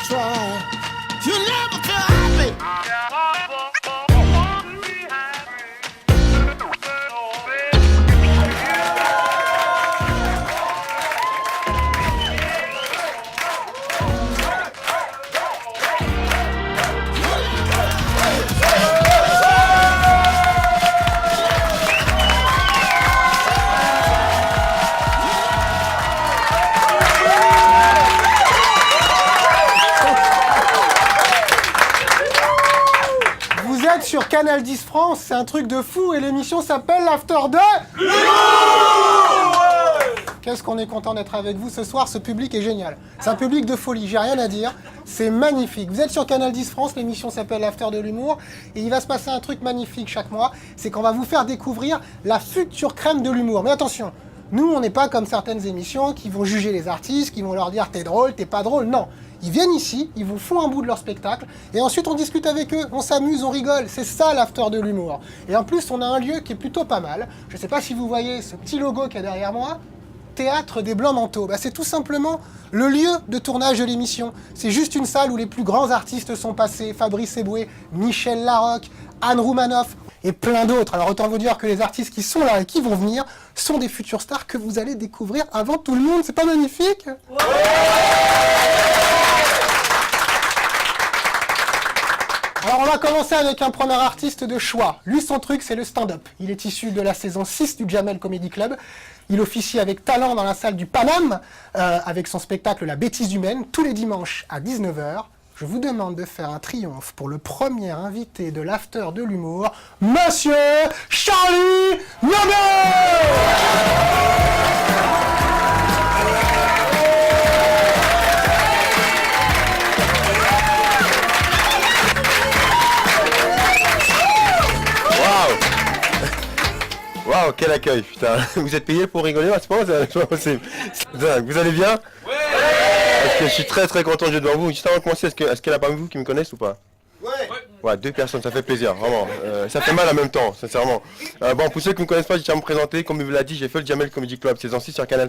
try. You never feel happy. Sur Canal 10 France, c'est un truc de fou et l'émission s'appelle l'After de... Qu'est-ce qu'on est content d'être avec vous ce soir, ce public est génial. C'est un public de folie, j'ai rien à dire, c'est magnifique. Vous êtes sur Canal 10 France, l'émission s'appelle l'After de l'humour et il va se passer un truc magnifique chaque mois, c'est qu'on va vous faire découvrir la future crème de l'humour. Mais attention, nous on n'est pas comme certaines émissions qui vont juger les artistes, qui vont leur dire t'es drôle, t'es pas drôle, non. Ils viennent ici, ils vous font un bout de leur spectacle, et ensuite on discute avec eux, on s'amuse, on rigole, c'est ça l'after de l'humour. Et en plus on a un lieu qui est plutôt pas mal, je sais pas si vous voyez ce petit logo qu'il y a derrière moi, Théâtre des Blancs Manteaux, c'est tout simplement le lieu de tournage de l'émission. C'est juste une salle où les plus grands artistes sont passés, Fabrice Eboué, Michel Larocque, Anne Roumanoff, et plein d'autres. Alors autant vous dire que les artistes qui sont là et qui vont venir sont des futures stars que vous allez découvrir avant tout le monde, c'est pas magnifique ? Ouais. Alors on va commencer avec un premier artiste de choix. Lui, son truc, c'est le stand-up. Il est issu de la saison 6 du Jamel Comedy Club. Il officie avec talent dans la salle du Paname, avec son spectacle La Bêtise humaine, tous les dimanches à 19h. Je vous demande de faire un triomphe pour le premier invité de l'after de l'humour, Monsieur Charlie Nobel. Waouh, quel accueil, putain. Vous êtes payé pour rigoler à ce moment, c'est pas possible. Vous allez bien? Ouais. Parce que je suis très content de jouer devant vous. Juste avant de commencer, est-ce qu'il y en a parmi vous qui me connaissent ou pas? Ouais, 2 personnes, ça fait plaisir, vraiment. Ça fait mal en même temps, sincèrement. Bon, pour ceux qui ne me connaissent pas, je tiens à me présenter. Comme il vous l'a dit, j'ai fait le Jamel Comedy Club saison 6 sur Canal+.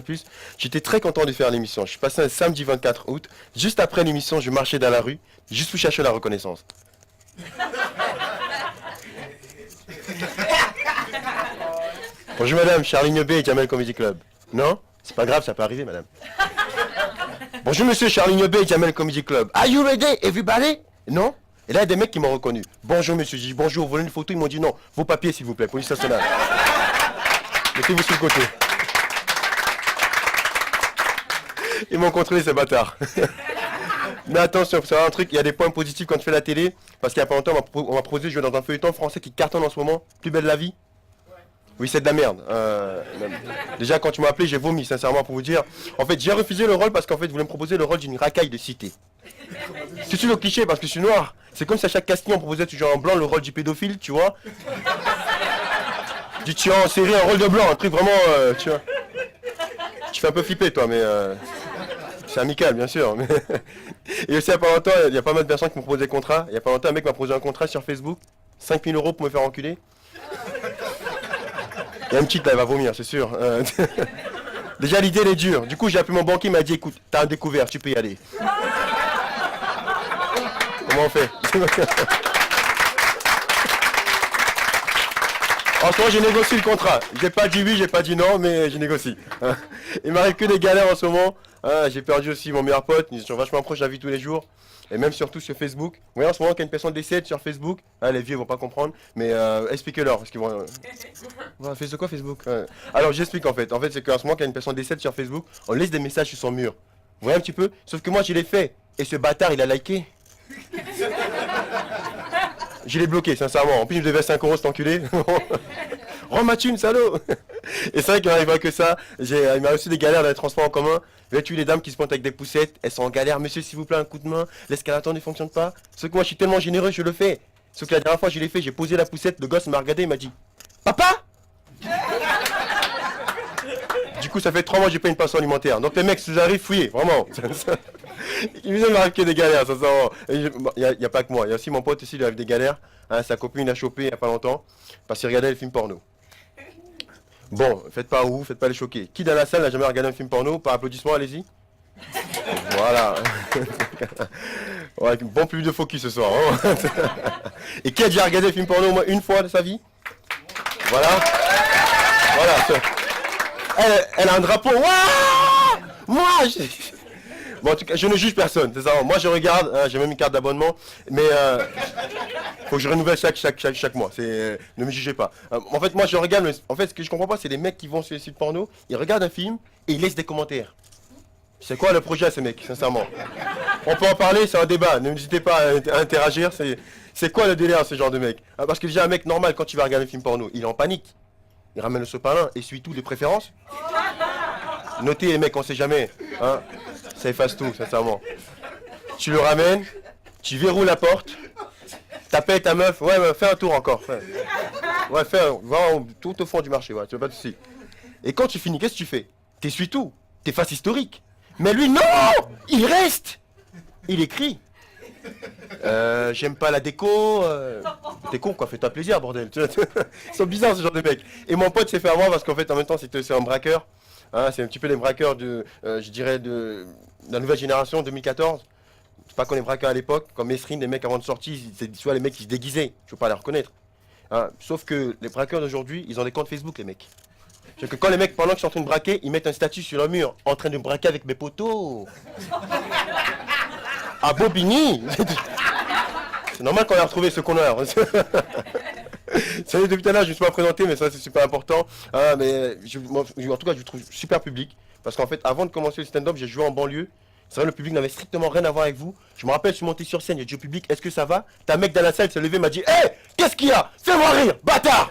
J'étais très content de faire l'émission. Je suis passé un samedi 24 août. Juste après l'émission, je marchais dans la rue, juste pour chercher la reconnaissance. Bonjour madame, Charlie Nobel, Jamel Comedy Club. Non? C'est pas grave, ça peut arriver madame. Bonjour monsieur, Charlie Nobel, Jamel Comedy Club. Are you ready, everybody? Non? Et là, il y a des mecs qui m'ont reconnu. Bonjour monsieur, j'ai dit bonjour, vous voulez une photo? Ils m'ont dit non, vos papiers s'il vous plaît, police nationale. Mettez-vous sur le côté. Ils m'ont contrôlé ces bâtards. Mais attention, faut savoir un truc, il y a des points positifs quand tu fais la télé, parce qu'il y a pas longtemps, on m'a proposé de jouer dans un feuilleton français qui cartonne en ce moment, Plus belle la vie. Oui, c'est de la merde. Déjà, quand tu m'as appelé, j'ai vomi, sincèrement, pour vous dire. En fait, j'ai refusé le rôle parce qu'en fait, vous voulez me proposer le rôle d'une racaille de cité. C'est le cliché parce que je suis noir. C'est comme si à chaque casting, on proposait toujours en blanc le rôle du pédophile, tu vois. Du tueur en série, un rôle de blanc, un truc vraiment, tu vois. Tu fais un peu flipper, toi, mais... C'est amical, bien sûr. Mais... Et aussi, il y a pas longtemps, il y a pas mal de personnes qui m'ont proposé des contrats. Il y a pas longtemps, un mec m'a proposé un contrat sur Facebook. 5 000 € pour me faire enculer. Il y a une petite là, elle va vomir, c'est sûr. Déjà, l'idée, elle est dure. Du coup, j'ai appelé mon banquier, il m'a dit, écoute, t'as un découvert, tu peux y aller. Comment on fait? En ce moment, j'ai négocié le contrat. J'ai pas dit oui, j'ai pas dit non, mais j'ai négocié. Il m'arrive que des galères en ce moment. J'ai perdu aussi mon meilleur pote, ils sont vachement proches de la vie tous les jours. Et même surtout sur Facebook. Vous voyez en ce moment qu'il y a une personne décède sur Facebook. Les vieux vont pas comprendre, mais expliquez-leur. Parce qu'ils vont... Fais quoi Facebook? Alors j'explique en fait. En fait c'est qu'en ce moment qu'il y a une personne décède sur Facebook, on laisse des messages sur son mur. Vous voyez un petit peu? Sauf que moi je l'ai fait. Et ce bâtard il a liké. Je l'ai bloqué sincèrement. En plus il me devait 5 € cet enculé. Rends ma thune, salaud. Et c'est vrai qu'il m'arrive que ça. Il m'a reçu des galères dans les transports en commun. Vois-tu les dames qui se pointent avec des poussettes, elles sont en galère. Monsieur, s'il vous plaît, un coup de main. L'escalator ne fonctionne pas. Sauf que moi, je suis tellement généreux, je le fais. Sauf que la dernière fois, je l'ai fait, j'ai posé la poussette. Le gosse m'a regardé, il m'a dit papa. Du coup, ça fait 3 mois que j'ai pas une pension alimentaire. Donc les mecs, si vous arrivez, fouillez, vraiment. Il me m'arrive que des galères, ça il n'y a pas que moi. Il y a aussi mon pote ici, il arrive des galères. Sa copine l'a chopé il n'y a pas longtemps. Parce qu'il regardait les films porno. Bon, faites pas les choquer. Qui dans la salle n'a jamais regardé un film porno? Par applaudissement, allez-y. Voilà. Ouais, bon public de focus ce soir. Hein. Et qui a déjà regardé le film porno au moins une fois de sa vie? Voilà. Voilà. Elle a un drapeau. Waouh! Bon, en tout cas, je ne juge personne, c'est ça. Moi, je regarde, hein, j'ai même une carte d'abonnement, mais faut que je renouvelle chaque mois. Ne me jugez pas. En fait, moi, je regarde, mais en fait, ce que je comprends pas, c'est les mecs qui vont sur les sites porno, ils regardent un film et ils laissent des commentaires. C'est quoi le projet à ces mecs, sincèrement? On peut en parler, c'est un débat. N'hésitez pas à interagir. C'est quoi le délire, ce genre de mec? Parce que déjà, un mec normal, quand tu vas regarder un film porno, il est en panique. Il ramène le sopalin, essuie tout de préférence. Notez les mecs, on sait jamais. Hein, ça efface tout, sincèrement. Tu le ramènes, tu verrouilles la porte, t'appelles ta meuf, ouais, fais un tour encore. Ouais, va tout au fond du marché, ouais, tu veux pas de soucis. Et quand tu finis, qu'est-ce que tu fais? T'essuies tout, t'effaces historique. Mais lui, non! Il reste! Il écrit. J'aime pas la déco. T'es con quoi, fais-toi plaisir, bordel. Ils sont bizarres ce genre de mecs. Et mon pote s'est fait avoir parce qu'en fait, en même temps, c'est un braqueur. Hein, c'est un petit peu des braqueurs je dirais, de la nouvelle génération, 2014. C'est pas qu'on est braqueurs à l'époque, comme Mesrine, les mecs avant de sortir, c'est soit les mecs qui se déguisaient. Je veux pas les reconnaître. Hein, sauf que les braqueurs d'aujourd'hui, ils ont des comptes Facebook, les mecs. C'est que quand les mecs, pendant qu'ils sont en train de braquer, ils mettent un statut sur le mur, en train de me braquer avec mes potos. À Bobigny. C'est normal qu'on ait retrouvé ce connard. Salut, depuis tout à l'heure, je ne me suis pas présenté, mais ça c'est super important. Ah, mais en tout cas, je vous trouve super public. Parce qu'en fait, avant de commencer le stand-up, j'ai joué en banlieue. C'est vrai, le public n'avait strictement rien à voir avec vous. Je me rappelle, je suis monté sur scène, j'ai dit au public, est-ce que ça va? T'as un mec dans la salle s'est levé, m'a dit, hé, qu'est-ce qu'il y a? Fais-moi rire, bâtard!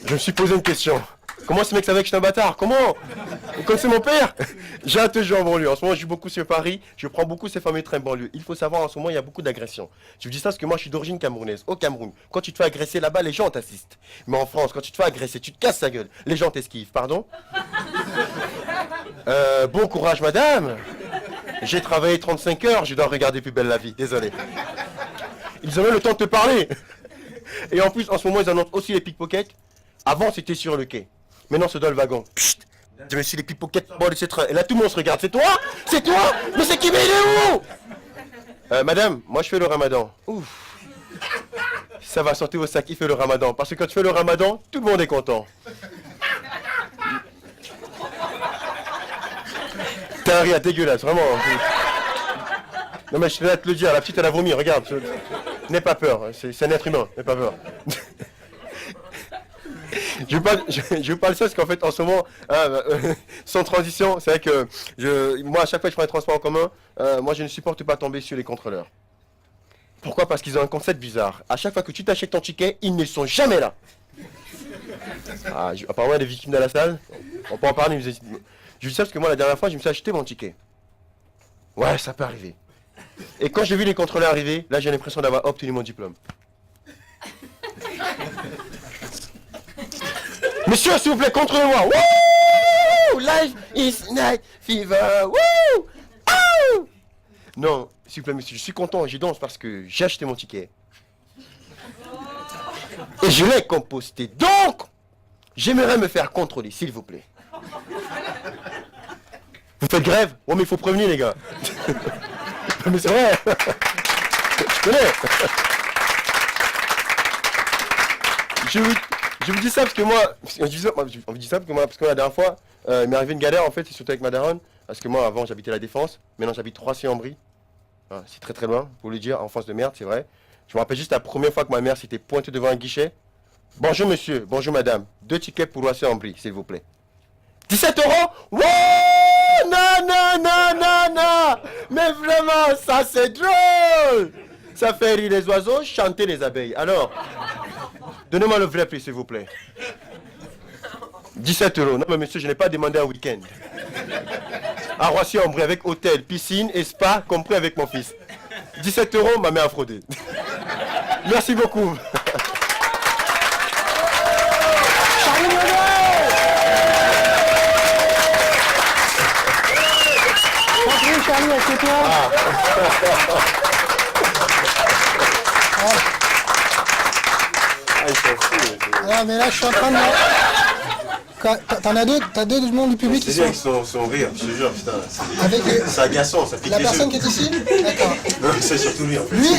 Je me suis posé une question. Comment ce mec savait que j'étais un bâtard? Comment? Vous connaissez mon père? J'ai un jeu en banlieue. En ce moment, je joue beaucoup sur Paris. Je prends beaucoup ces fameux trains banlieue. Il faut savoir, en ce moment, il y a beaucoup d'agressions. Je vous dis ça parce que moi, je suis d'origine camerounaise. Au Cameroun, quand tu te fais agresser là-bas, les gens t'assistent. Mais en France, quand tu te fais agresser, tu te casses la gueule. Les gens t'esquivent. Pardon? Bon courage, madame. J'ai travaillé 35 heures. Je dois regarder Plus belle la vie. Désolé. Ils ont même le temps de te parler. Et en plus, en ce moment, ils annoncent aussi les pickpockets. Avant, c'était sur le quai. Maintenant, c'est dans le wagon. Psst. Je me suis les pickpockets bon, de ces trains. Et là, tout le monde se regarde. C'est toi? C'est toi? Mais c'est qui? Mais il est où? Madame, moi, je fais le ramadan. Ouf. Ça va sortir au sac, il fait le ramadan. Parce que quand tu fais le ramadan, tout le monde est content. T'as un rire dégueulasse, vraiment. Non, mais je suis là de te le dire. La petite, elle a vomi. Regarde. N'aie pas peur. C'est un être humain. N'aie pas peur. Je vous parle ça parce qu'en fait en ce moment, sans transition, c'est vrai que moi à chaque fois que je prends les transports en commun, moi je ne supporte pas tomber sur les contrôleurs. Pourquoi? Parce qu'ils ont un concept bizarre. À chaque fois que tu t'achètes ton ticket, ils ne sont jamais là. Apparemment il y a des victimes dans la salle, on peut en parler, mais je dis ça parce que moi la dernière fois je me suis acheté mon ticket. Ouais, ça peut arriver. Et quand j'ai vu les contrôleurs arriver, là j'ai l'impression d'avoir obtenu mon diplôme. Monsieur, s'il vous plaît, contrôlez-moi. Wouh! Life is night fever. Wouh! Oh! Non, s'il vous plaît, monsieur, je suis content, j'y danse parce que j'ai acheté mon ticket. Et je l'ai composté. Donc, j'aimerais me faire contrôler, s'il vous plaît. Vous faites grève? Oh, mais il faut prévenir, les gars. Mais c'est vrai. Je connais. Je vous dis ça parce que moi, parce que la dernière fois, il m'est arrivé une galère en fait, c'est surtout avec ma daronne, parce que moi avant j'habitais la Défense, maintenant j'habite Roissy-en-Brie. Ah, c'est très très loin, pour le dire, enfance de merde, c'est vrai. Je me rappelle juste la première fois que ma mère s'était pointée devant un guichet. Bonjour monsieur, bonjour madame, 2 tickets pour Roissy-en-Brie, s'il vous plaît. 17 €? Wow! Non, non, non, non, non! Mais vraiment, ça c'est drôle! Ça fait rire les oiseaux, chanter les abeilles. Alors, donnez-moi le vrai prix, s'il vous plaît. 17 €. Non, mais monsieur, je n'ai pas demandé un week-end. À Roissy-en-Brie, avec hôtel, piscine et spa, compris avec mon fils. 17 €, ma mère a fraudé. Merci beaucoup. Charlie, est-ce que toi? Ah, ils sont fous. Ah, mais là, je suis en train de... T'as deux du monde du public qui C'est sont... bien qu'ils sont rire, je te jure, putain. Avec C'est agaçant, ça pique la les yeux. personne qui est ici? D'accord. Non, c'est surtout lui en fait. Lui,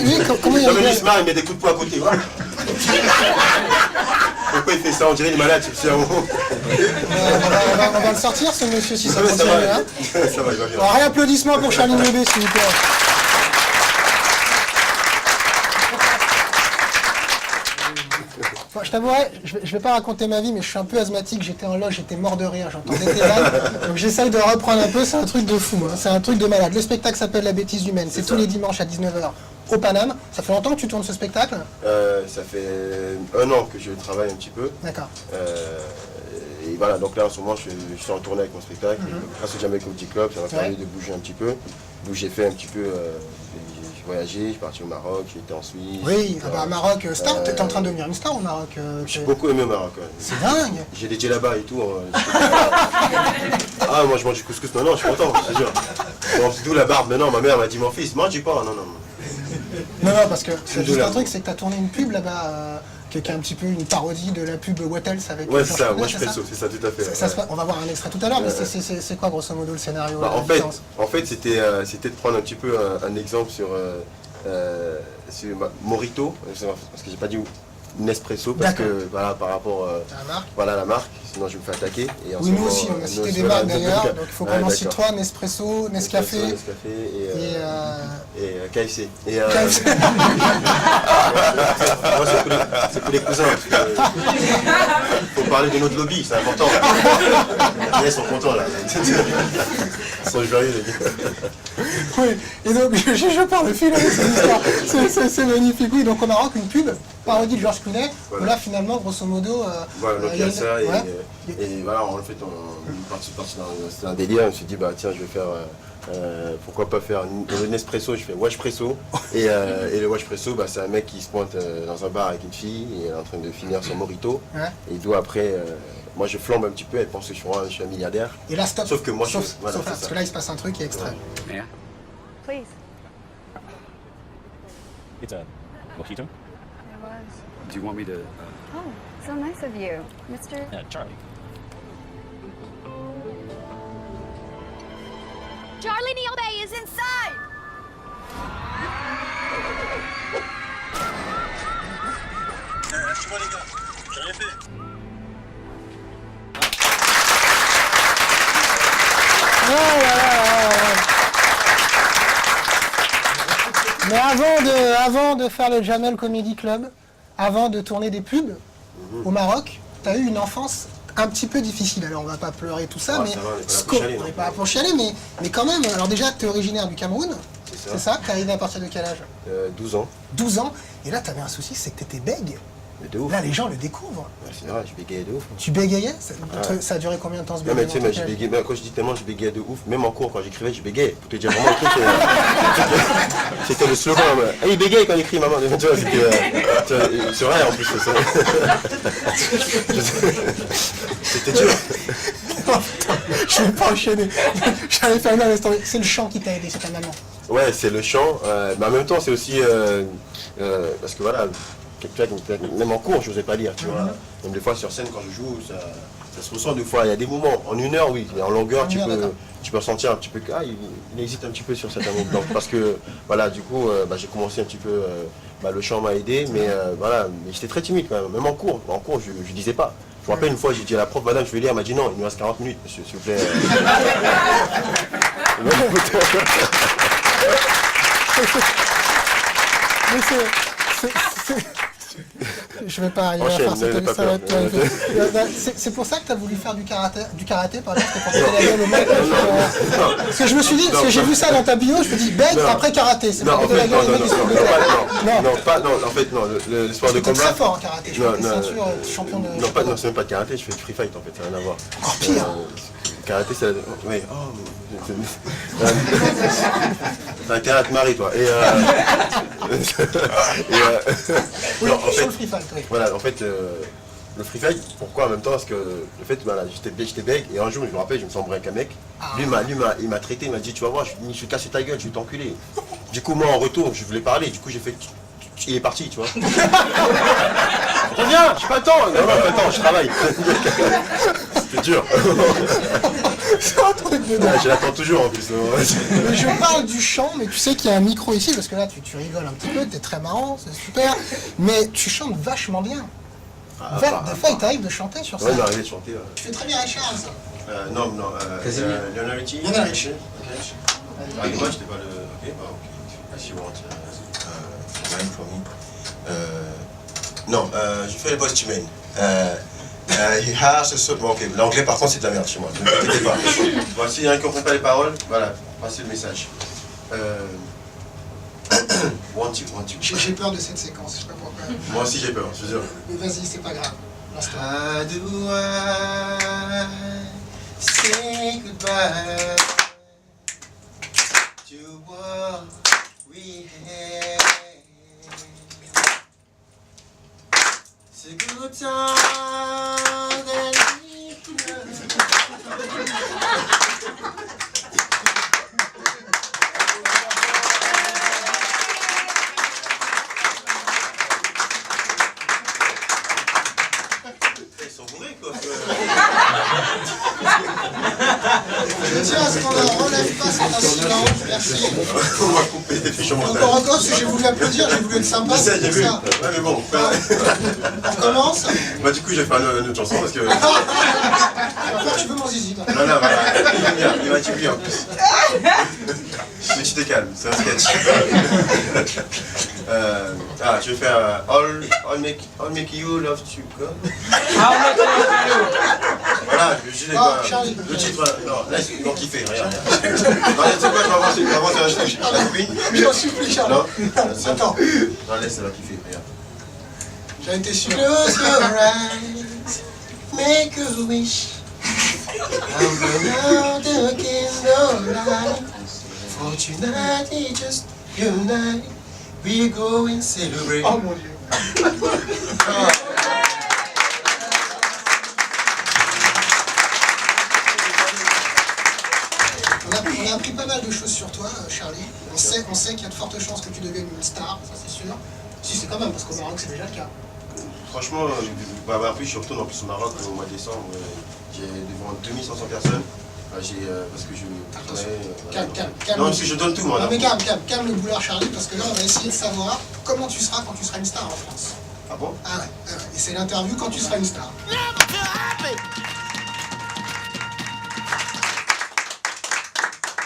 comment il Non mais lui rigole? se marre, il met des coups de poing à côté. Voilà. Pourquoi il fait ça? On dirait une malade, c'est le cerveau. On va le sortir, ce monsieur, si ça Ouais, ça continue. va, Hein. ça va, il va bien. Alors, réapplaudissements pour Charline Bébé, s'il vous plaît. Bon, je t'avouerai, je vais pas raconter ma vie, mais je suis un peu asthmatique, j'étais en loge, j'étais mort de rire, j'entendais tes vannes, donc j'essaye de reprendre un peu, c'est un truc de fou, hein, c'est un truc de malade. Le spectacle s'appelle La Bêtise Humaine, c'est tous les dimanches à 19h au Paname. Ça fait longtemps que tu tournes ce spectacle? Ça fait 1 an que je travaille un petit peu. D'accord. Et voilà, donc là en ce moment je suis en tournée avec mon spectacle. Grâce au Jamaica Comedy Club, ça m'a permis de bouger un petit peu. Donc j'ai fait un petit peu, j'ai voyagé, je suis parti au Maroc, j'ai été en Suisse. Oui, Maroc, star, t'es en train de devenir une star au Maroc. J'ai beaucoup aimé au Maroc. Ouais. C'est dingue. J'ai des djellabas et tout. Ah moi je mange du couscous maintenant, je suis content, je te jure. Bon, c'est d'où la barbe maintenant, ma mère m'a dit mon fils, mange pas, non. Non, parce que c'est juste un truc, c'est que t'as tourné une pub là-bas, qui est un petit peu une parodie de la pub Wattels avec... Ouais, c'est ça, Wesh Presso, c'est ça, tout à fait. On va voir un extrait tout à l'heure, mais c'est quoi grosso modo le scénario? En fait c'était de prendre un petit peu un exemple sur Morito, parce que j'ai pas dit Nespresso, parce que voilà, par rapport à la marque, sinon je me fais attaquer. Et oui, nous aussi, on a cité des marques d'ailleurs, donc il faut qu'on en cite 3, Nespresso, Nescafé et KFC. KFC. Moi c'est pour les cousins, parce que faut parler de notre lobby, c'est important. Ils sont contents là. Ils sont joyeux les gars. Oui, et donc je parle le fil avec cette histoire, c'est magnifique. Oui, donc au Maroc, une pub, parodie de Georges Clooney, où là finalement, grosso modo... Voilà, donc il y a ça, et voilà, en fait, on est parti dans un délire, on se dit, bah tiens, je vais faire... pourquoi pas faire le Nespresso, je fais Wesh Presso. Et le Wesh Presso, bah, c'est un mec qui se pointe dans un bar avec une fille, il est en train de finir son morito. Et il doit après, moi je flambe un petit peu, elle pense que je suis un milliardaire. Et là, stop. Sauf que moi voilà, parce que là il se passe un truc qui est extrait. Yeah. Please. It's a mojito. It was. Do you want me to? Oh, so nice of you, Mr. Charlie. Charlie Neal is inside! Lâchez-moi les gars, j'ai rien fait. Mais avant de faire le Jamel Comedy Club, avant de tourner des pubs au Maroc, tu as eu une enfance un petit peu difficile. Alors on va pas pleurer tout ça, mais Ça va, on n'est pas là pour chialer, on n'est pas là pour chialer, mais quand même. Alors déjà, tu es originaire du Cameroun, c'est ça? Tu es arrivé à partir de quel âge? 12 ans. 12 ans. Et là, tu avais un souci, c'est que tu étais bègue. Mais de ouf. Là, les gens le découvrent. Ouais, c'est vrai, je bégayais de ouf. Tu bégayais? Ça a duré combien de temps ce Non mais bégaiement? tu sais, je bégayais, quand je dis tellement je bégayais de ouf, même en cours quand j'écrivais, je bégayais. Pour te dire vraiment le truc, c'était le slogan. Ah, il bégaye quand il écrit, maman. Tu vois, c'est vrai en plus. C'était dur. Je vais pas enchaîner. J'allais faire une instant. C'est le chant qui t'a aidé, c'est ta maman. Ouais, c'est le chant, mais en même temps, c'est aussi parce que voilà, même en cours, je n'osais pas lire, tu vois. Même des fois sur scène, quand je joue, ça se ressent des fois. Il y a des moments, en 1 heure, oui, mais en longueur, tu peux ressentir un petit peu qu'il hésite un petit peu sur certains moments. Donc, parce que, voilà, du coup, j'ai commencé un petit peu, le chant m'a aidé, mais voilà, mais j'étais très timide quand même en cours. En cours, je disais pas. Je me rappelle une fois, j'ai dit à la prof, madame, je vais lire, elle m'a dit non, il nous reste 40 minutes, monsieur, s'il vous plaît. Je vais pas arriver à faire cette... C'est pour ça que tu as voulu faire du karaté par exemple, pour péter la gueule au mec. Parce que je me suis dit, parce que j'ai vu ça dans ta bio, je me dis, bec après karaté, c'est pas péter la gueule au mec. En fait, non, le sport de combat... Tu es très fort en karaté, je crois que ceinture, champion de... Non, c'est même pas de karaté, je fais du free fight en fait, ça n'a rien à voir. Encore pire. Karaté, c'est... Oui, t'as intérêt à te marier, toi. Oui, en fait, sur le free fight, oui. Voilà, en fait, le free fight, pourquoi en même temps? Parce que le fait, voilà, j'étais bègue, et un jour, je me rappelle, je me suis embrouillé avec un mec. Lui, il m'a traité, il m'a dit, tu vas voir, je vais casser ta gueule, je vais t'enculer. Du coup, moi, en retour, je voulais parler, du coup, j'ai fait... il est parti, tu vois. Reviens, j'ai pas le temps. Non, pas le temps, je travaille. C'était dur. C'est un truc de dingue. Je l'attends toujours en plus. Mais je parle du chant, mais tu sais qu'il y a un micro ici, parce que là, tu rigoles un petit peu, t'es très marrant, c'est super. Mais tu chantes vachement bien. Des fois, il t'arrive de chanter sur ça. Ouais, il m'est arrivé de chanter. Tu fais très bien Richard, ça. Non. Lionel Richie. Lionel Richie. Okay. Moi, j'étais pas le. Ok, bah, ok. As you want. For me. Non, je fais le boss Chimane. He has a sort. Bon, ok, l'anglais par contre c'est de la merde chez moi, ne vous inquiétez pas. Bon, s'il y en a qui ne comprennent pas les paroles, voilà, passez le message. Want you. J'ai peur de cette séquence, je sais pas pourquoi. Moi aussi j'ai peur, je te jure. Mais vas-y, c'est pas grave. Lance-toi. How do I say goodbye to what we had? It's a good time that we Ils sont bourrés quoi. Je tiens à ce qu'on ne relève pas cet incident, merci. On va couper des fiches au montage. Encore, parce que j'ai voulu applaudir, j'ai voulu être sympa, J'ai c'est vu. ça. Ouais mais bon. On commence. Bah du coup j'ai fait une autre chanson parce que. Enfin, tu veux mon zizi, toi. Non, voilà. Il va être bien en plus. Mais tu t'es calme, c'est un sketch. Tu veux faire I'll make you love you, quoi. Voilà, je dis les gars. Le titre, non, là, ils vont kiffer, regarde. Non, tu sais quoi, je vais avancer un truc. La copine. J'en supplie, Charles. Non, Attends. Non, laisse, elle va kiffer, regarde. J'ai été sûr. Close your eyes, make a wish. I'm gonna the candlelight. For tonight, it's just you and I. We go and celebrate. Oh mon Dieu. On a appris pas mal de choses sur toi, Charlie. On sait qu'il y a de fortes chances que tu deviennes une star, ça c'est sûr. Si, c'est quand même, parce qu'au Maroc c'est déjà le cas. Franchement, après, je retourne en plus au Maroc au mois de décembre. J'ai devant 2500 personnes. Parce que je. Calme. Non, parce que je donne tout, moi. Non, mais calme le boulard, Charlie, parce que là, on va essayer de savoir comment tu seras quand tu seras une star en France. Ah bon? Ah ouais. Et c'est l'interview quand tu seras une star. Never feel happy.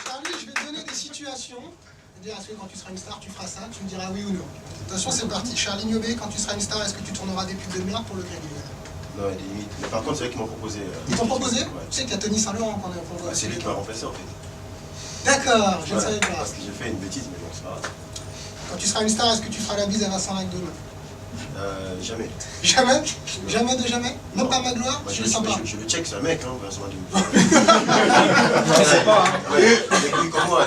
Charlie, je vais te donner des situations. Je vais te dire, est-ce que quand tu seras une star, tu feras ça? Tu me diras oui ou non. Attention, c'est parti. Charlie Niobé, quand tu seras une star, est-ce que tu tourneras des pubs de merde pour le Crédit? Non, il y a des limites. Mais par contre, c'est vrai qu'ils m'ont proposé. Ils t'ont proposé? Ouais. Tu sais qu'il y a Tony Saint-Laurent qu'on voit. C'est lui qui m'a remplacé en fait. D'accord, je ne Voilà, savais pas. parce que j'ai fait une bêtise, mais bon, c'est pas grave. Quand tu seras une star, est-ce que tu feras la bise à Vincent avec deux mains? Jamais. Jamais? Jamais de jamais? Même pas Magloire? Moi, Je le sens pas. je le check, c'est un mec, hein, Vincent Madiou. Je sais pas. Des couilles comme moi,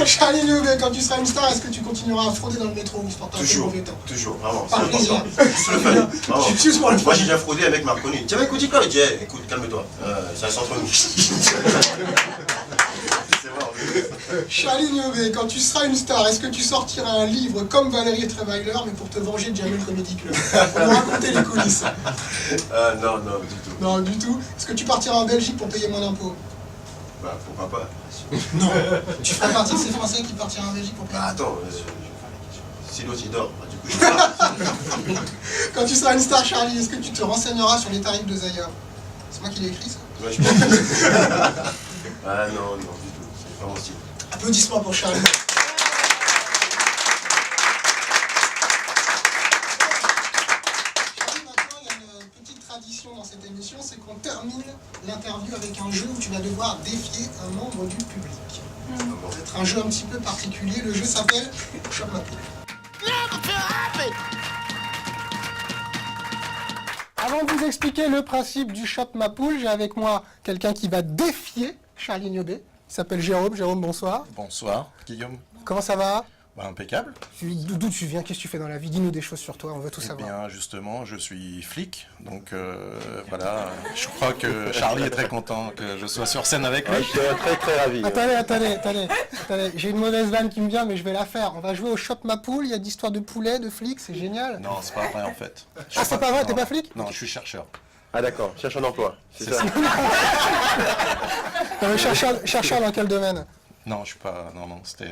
Charlie Niobé, quand tu seras une star, est-ce que tu continueras à frauder dans le métro ou pour tenter le mauvais temps? Toujours, vraiment. Par C'est plaisir. important. C'est le fun. Vraiment. Je suis juste pour le fun. Moi, j'ai déjà fraudé, un mec m'a reconnu. Tiens, écoute, dis quoi? Il dit, hey, écoute, calme-toi. C'est un entre nous. C'est vrai. Charlie Niobé, quand tu seras une star, est-ce que tu sortiras un livre comme Valérie Trierweiler, mais pour te venger de Jamel Comedy Club? Pour nous raconter les coulisses. Non, du tout. Non, du tout. Est-ce que tu partiras en Belgique pour payer moins d'impôts? Bah, pourquoi pas? Non. Tu feras partie de ces Français qui partiront en Belgique pour payer? Bah, attends, si l'autre il dort, bah, du coup, je pars. Quand tu seras une star, Charlie, est-ce que tu te renseigneras sur les tarifs de Zaya? C'est moi qui l'ai écrit, ça. Ouais, je pense. Ah non, du tout. C'est pas mon style. Applaudissements pour Charlie. Charlie, maintenant, il y a une petite tradition dans cette émission, c'est qu'on termine l'interview avec un jeu où tu vas devoir défier un membre du public. Ça va être un jeu un petit peu particulier. Le jeu s'appelle Chope ma poule. Never feel happy. Avant de vous expliquer le principe du Chope ma poule, j'ai avec moi quelqu'un qui va défier Charlie Niobé. Il s'appelle Jérôme. Jérôme, bonsoir. Bonsoir, Guillaume. Comment ça va? Bah, impeccable. D'où tu viens? Qu'est-ce que tu fais dans la vie? Dis-nous des choses sur toi, on veut tout Eh savoir. bien, justement, je suis flic, donc voilà. Je crois que Charlie est très content que je sois sur scène avec Ouais, lui. je suis très très ravi. Attendez. J'ai une mauvaise vanne qui me vient, mais je vais la faire. On va jouer au Shop Ma Poule, il y a d'histoires de poulet, de flics, c'est génial. Non, c'est pas vrai en fait. Ah, c'est pas vrai, t'es pas flic? Non, je suis chercheur. Ah d'accord, cherche un emploi. C'est ça. Non, mais chercheur dans quel domaine? Non, je suis pas. Non, c'était.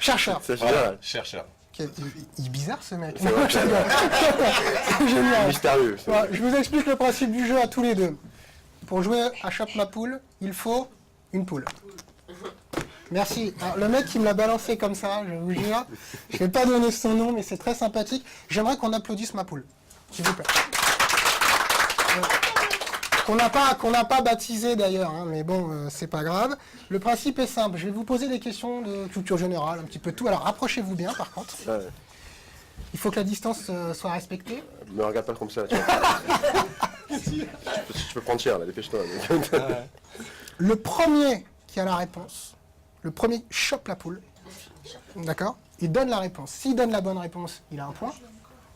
Chercheur. C'est Voilà, génial. chercheur. Ok, il est bizarre ce mec. C'est vrai, Je rigole. C'est génial. Mystérieux. c'est- Bon, je vous explique le principe du jeu à tous les deux. Pour jouer à Shop Ma Poule, il faut une poule. Merci. Alors, le mec qui me l'a balancé comme ça, je vous jure, je vais pas donner son nom, mais c'est très sympathique. J'aimerais qu'on applaudisse ma poule, s'il vous plaît. Qu'on n'a pas baptisé d'ailleurs, hein, mais bon, c'est pas grave. Le principe est simple. Je vais vous poser des questions de culture générale, un petit peu tout. Alors rapprochez-vous bien, par contre. Ouais. Il faut que la distance soit respectée. Me regarde pas comme ça. Tu vois. Je peux prendre cher là, dépêche-toi. Le premier qui a la réponse, le premier chope la poule, d'accord? Il donne la réponse. S'il donne la bonne réponse, il a un point.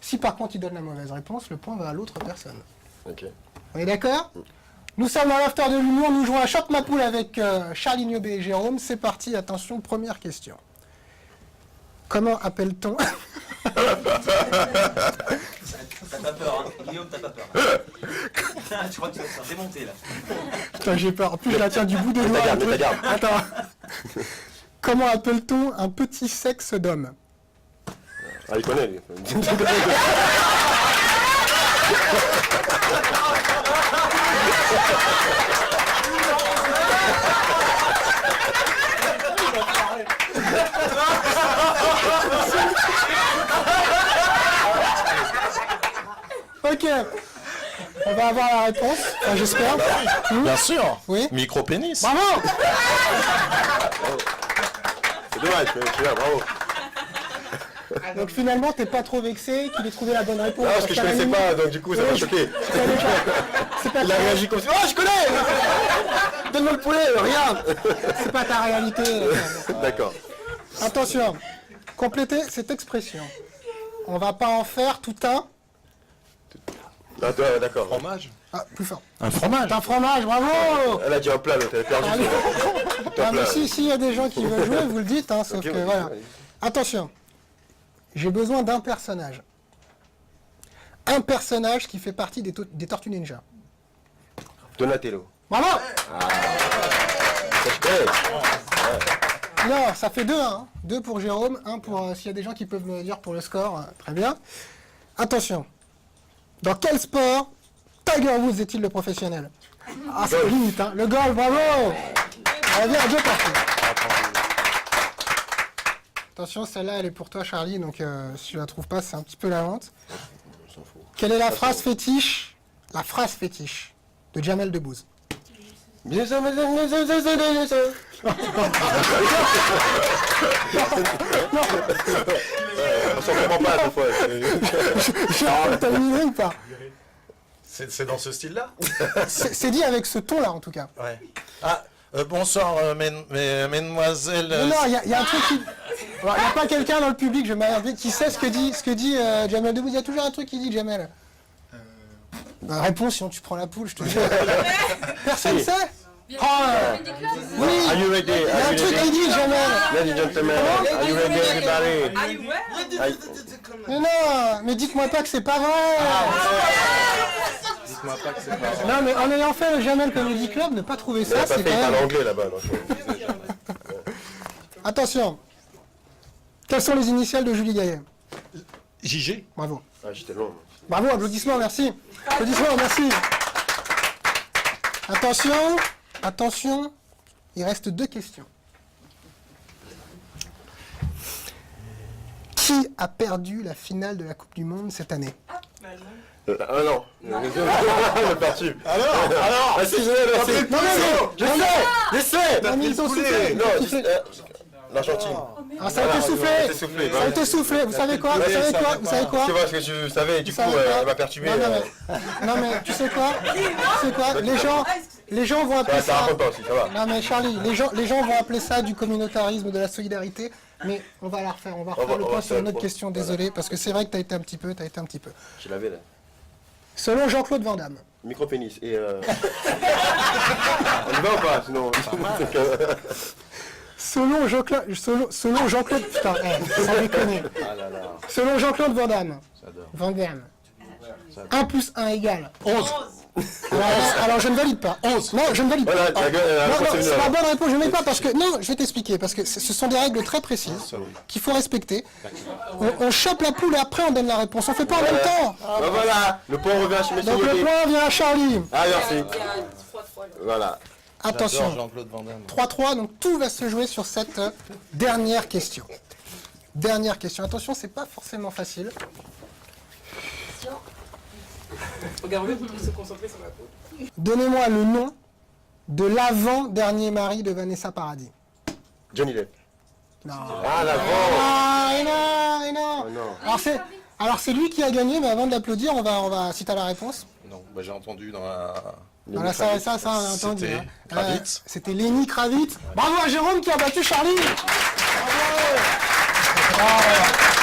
Si par contre il donne la mauvaise réponse, le point va à l'autre personne. Ok. On est d'accord? Nous sommes dans l'after de l'humour, nous jouons à Chope Ma Poule avec Charlie Niobé et Jérôme. C'est parti, attention, première question. Comment appelle-t-on... T'as pas peur, hein. Guillaume, t'as pas peur. Tu crois que tu vas te faire démonter là. Putain, j'ai peur. En plus, je la tiens du bout des doigts. garde, le mets ta truc. Attends. Comment appelle-t-on un petit sexe d'homme? Ah, il connaît lui. Ok. On va avoir la réponse. Enfin, j'espère. Bien sûr. Oui. Micro-pénis. Bravo. C'est dommage, mais je suis là, bravo. Donc finalement, t'es pas trop vexé qu'il ait trouvé la bonne réponse. Non, parce que je connaissais pas, donc du coup ça m'a choqué. C'est pas, Il a réagi comme ça. Oh, je connais. Donne-moi le poulet, regarde. c'est pas ta réalité. D'accord. Attention. Complétez cette expression. On va pas en faire tout un... Ah, d'accord. Fromage. Ah, plus fort. Un fromage. Un fromage, bravo. Elle a dit un plat, l'autre, elle a perdu. Ah, mais si, il y a des gens qui veulent jouer, vous le dites, hein, sauf Ok, que ok, voilà. allez. Attention, j'ai besoin d'un personnage. Un personnage qui fait partie des Tortues Ninja. Donatello. Bravo. Ça, je connais. Non, ça fait 2, hein. 2 pour Jérôme, 1 pour... S'il y a des gens qui peuvent me dire pour le score, très bien. Attention, dans quel sport Tiger Woods est-il le professionnel? Ah, c'est limite, hein. Le golf, bravo. On revient à 2 parties. Attention, celle-là, elle est pour toi, Charlie, donc si tu la trouves pas, c'est un petit peu la honte. Quelle est la phrase fétiche? La phrase fétiche de Jamel Debbouze. Bien sûr, on s'en comprend pas, des fois. Jérôme, t'as une idée ou pas? C'est dans ce style-là? C'est dit avec ce ton-là, en tout cas. Ouais. Ah, bonsoir, mesdemoiselles. Mais non, il y a un truc qui... Alors, il n'y a pas quelqu'un dans le public, je m'arrête, qui sait ce que dit Jamel Debbouze. Il y a toujours un truc qui dit Jamel. Bah, réponds, sinon tu prends la poule, je te jure. Personne sait? Oh, oui. Are you ready? Il y a un truc qui dit Jamel. Ladies and gentlemen, are you ready, everybody? Mais non, mais dites-moi pas que c'est pas vrai. Dites-moi pas que c'est pas vrai. Non, mais en ayant fait le Jamel Comedy Club, ne pas trouver Il ça, a pas c'est fait, il quand parle même... anglais là-bas. Attention. Quelles sont les initiales de Julie Gaillet? JG. Bravo. Ah, j'étais loin. Bravo, applaudissements, merci. Applaudissements, merci. Attention, attention, il reste 2 questions. Qui a perdu la finale de la Coupe du Monde cette année? Ah non. Le perdu. Alors Ah si, je sais. Non, Je sais. non, mais ils ont soufflé. Non, l'Argentine. Ah, ça a été soufflé. Ça a été soufflé. Vous savez quoi? Vous savez quoi? Vous savez quoi? C'est vrai, parce que je savais, du coup, savez quoi elle m'a perturbé. Non, mais tu sais quoi? Tu sais quoi? Les gens vont appeler Ça ça... raconte pas aussi, ça va. Non mais Charlie, les gens vont appeler ça du communautarisme, de la solidarité. Mais on va la refaire, on va refaire le point sur une autre question, désolé, parce que c'est vrai que t'as été un petit peu. Je l'avais là. Selon Jean-Claude Van Damme, Micro-pénis. Et On y va ou pas? Sinon. selon Jean-Claude, putain, sans déconner. Ah là là. Selon Jean-Claude Van Damme, J'adore. 1 plus 1 égale 11. Alors je ne valide pas. 11. Non, je ne valide pas. Voilà, ta gueule, Non, c'est c'est mieux, la alors. bonne réponse. Je ne valide pas parce que. Non, je vais t'expliquer. Parce que ce sont des règles très précises qu'il faut respecter. On chope la poule et après on donne la réponse. On fait pas en même temps. Bah voilà, le point revient chez Donc le Messieurs. point vient à Charlie. Ah merci. Voilà. Attention. Jean-Claude Van Damme. 3-3, donc tout va se jouer sur cette dernière question. Dernière question. Attention, c'est pas forcément facile. Donnez-moi le nom de l'avant-dernier mari de Vanessa Paradis. Johnny Depp. Non. Ah la vente. Ah, et non, et non. Oh non. Alors c'est lui qui a gagné, mais avant de l'applaudir, on va si t'as la réponse. Non, bah, j'ai entendu dans la... Voilà, ça, on a entendu. C'était hein. Kravitz. C'était Lenny Kravitz. Bravo à Jérôme qui a battu Charlie. Bravo.